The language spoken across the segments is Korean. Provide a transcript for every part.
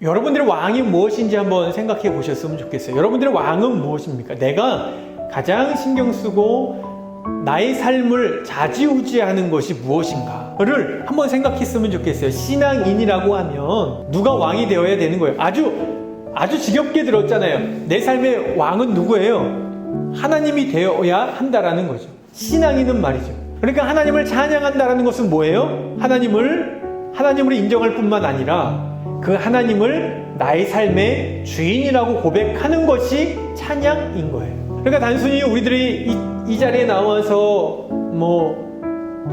여러분들의 왕이 무엇인지 한번 생각해 보셨으면 좋겠어요. 여러분들의 왕은 무엇입니까? 내가 가장 신경 쓰고 나의 삶을 좌지우지하는 것이 무엇인가를 한번 생각했으면 좋겠어요. 신앙인이라고 하면 누가 왕이 되어야 되는 거예요. 아주 지겹게 들었잖아요. 내 삶의 왕은 누구예요? 하나님이 되어야 한다라는 거죠. 신앙인은 말이죠. 그러니까 하나님을 찬양한다라는 것은 뭐예요? 하나님을 인정할 뿐만 아니라 그 하나님을 나의 삶의 주인이라고 고백하는 것이 찬양인 거예요. 그러니까 단순히 우리들이 이 자리에 나와서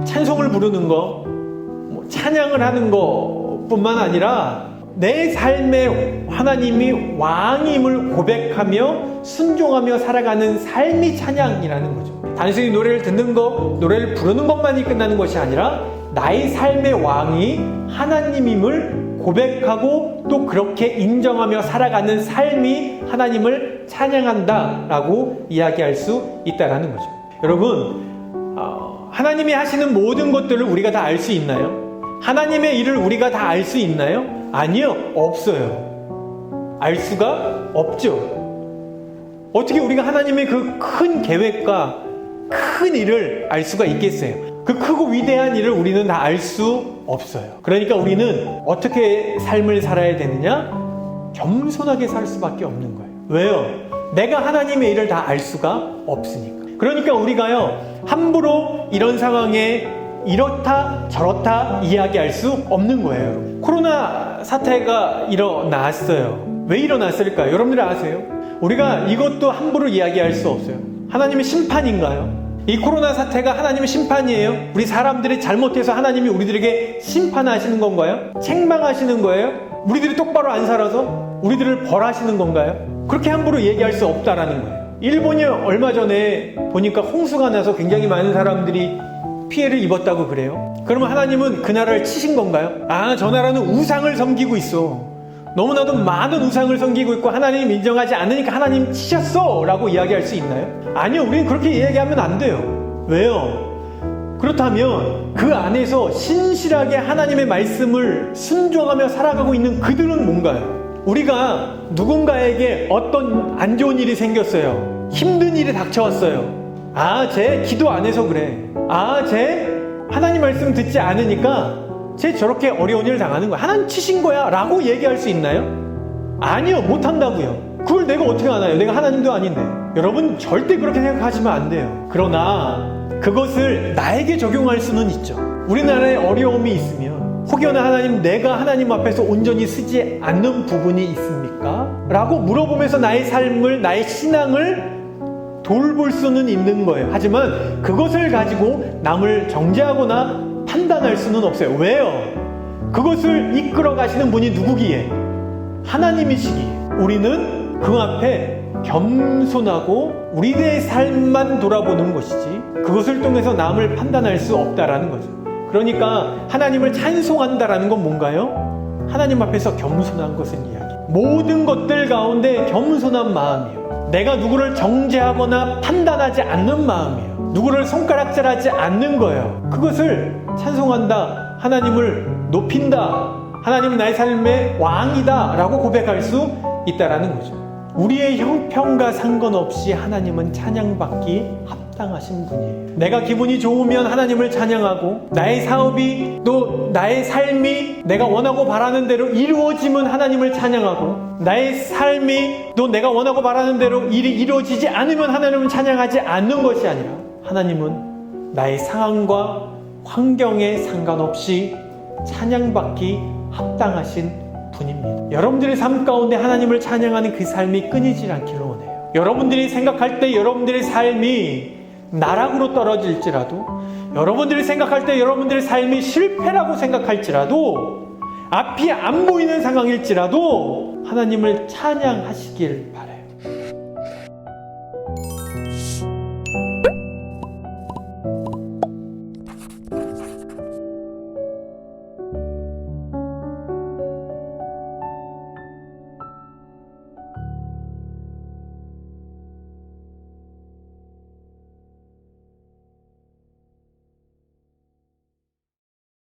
찬송을 부르는 거, 찬양을 하는 것 뿐만 아니라 내 삶에 하나님이 왕임을 고백하며 순종하며 살아가는 삶이 찬양이라는 거죠. 단순히 노래를 듣는 것, 노래를 부르는 것만이 끝나는 것이 아니라 나의 삶의 왕이 하나님임을 고백하고 또 그렇게 인정하며 살아가는 삶이 하나님을 찬양한다라고 이야기할 수 있다는 거죠. 여러분, 하나님이 하시는 모든 것들을 우리가 다 알 수 있나요? 하나님의 일을 우리가 다 알 수 있나요? 아니요, 없어요. 알 수가 없죠. 어떻게 우리가 하나님의 그 큰 계획과 큰 일을 알 수가 있겠어요? 그 크고 위대한 일을 우리는 다 알 수 없어요. 그러니까 우리는 어떻게 삶을 살아야 되느냐? 겸손하게 살 수밖에 없는 거예요. 왜요? 내가 하나님의 일을 다 알 수가 없으니까. 그러니까 우리가요, 함부로 이런 상황에 이렇다 저렇다 이야기할 수 없는 거예요. 코로나 사태가 일어났어요. 왜 일어났을까요? 여러분들 아세요? 우리가 이것도 함부로 이야기할 수 없어요. 하나님의 심판인가요? 이 코로나 사태가 하나님의 심판이에요? 우리 사람들이 잘못해서 하나님이 우리들에게 심판하시는 건가요? 책망하시는 거예요? 우리들이 똑바로 안 살아서 우리들을 벌하시는 건가요? 그렇게 함부로 얘기할 수 없다라는 거예요. 일본이 얼마 전에 보니까 홍수가 나서 굉장히 많은 사람들이 피해를 입었다고 그래요. 그러면 하나님은 그 나라를 치신 건가요? 저 나라는 우상을 섬기고 있어. 너무나도 많은 우상을 섬기고 있고 하나님 인정하지 않으니까 하나님 치셨어 라고 이야기할 수 있나요? 아니요, 우리는 그렇게 이야기하면 안 돼요. 왜요? 그렇다면 그 안에서 신실하게 하나님의 말씀을 순종하며 살아가고 있는 그들은 뭔가요? 우리가 누군가에게 어떤 안 좋은 일이 생겼어요. 힘든 일이 닥쳐왔어요. 쟤 기도 안 해서 그래. 쟤 하나님 말씀 듣지 않으니까 쟤 저렇게 어려운 일을 당하는 거야. 하나님 치신 거야 라고 얘기할 수 있나요? 아니요, 못한다고요. 그걸 내가 어떻게 아나요? 내가 하나님도 아닌데. 여러분 절대 그렇게 생각하시면 안 돼요. 그러나 그것을 나에게 적용할 수는 있죠. 우리나라에 어려움이 있으면 혹여나 하나님, 내가 하나님 앞에서 온전히 쓰지 않는 부분이 있습니까? 라고 물어보면서 나의 삶을, 나의 신앙을 돌볼 수는 있는 거예요. 하지만 그것을 가지고 남을 정죄하거나 판단할 수는 없어요. 왜요? 그것을 이끌어 가시는 분이 누구기에? 하나님이시기에. 우리는 그 앞에 겸손하고 우리의 삶만 돌아보는 것이지 그것을 통해서 남을 판단할 수 없다라는 거죠. 그러니까 하나님을 찬송한다라는 건 뭔가요? 하나님 앞에서 겸손한 것을 이야기. 모든 것들 가운데 겸손한 마음이에요. 내가 누구를 정죄하거나 판단하지 않는 마음이에요. 누구를 손가락질하지 않는 거예요. 그것을 찬송한다, 하나님을 높인다, 하나님은 나의 삶의 왕이다 라고 고백할 수 있다라는 거죠. 우리의 형편과 상관없이 하나님은 찬양받기 합당하신 분이에요. 내가 기분이 좋으면 하나님을 찬양하고, 나의 사업이 또 나의 삶이 내가 원하고 바라는 대로 이루어지면 하나님을 찬양하고, 나의 삶이 또 내가 원하고 바라는 대로 일이 이루어지지 않으면 하나님을 찬양하지 않는 것이 아니라 하나님은 나의 상황과 환경에 상관없이 찬양받기 합당하신 분입니다. 여러분들의 삶 가운데 하나님을 찬양하는 그 삶이 끊이질 않기를 원해요. 여러분들이 생각할 때 여러분들의 삶이 나락으로 떨어질지라도, 여러분들이 생각할 때 여러분들의 삶이 실패라고 생각할지라도, 앞이 안 보이는 상황일지라도 하나님을 찬양하시길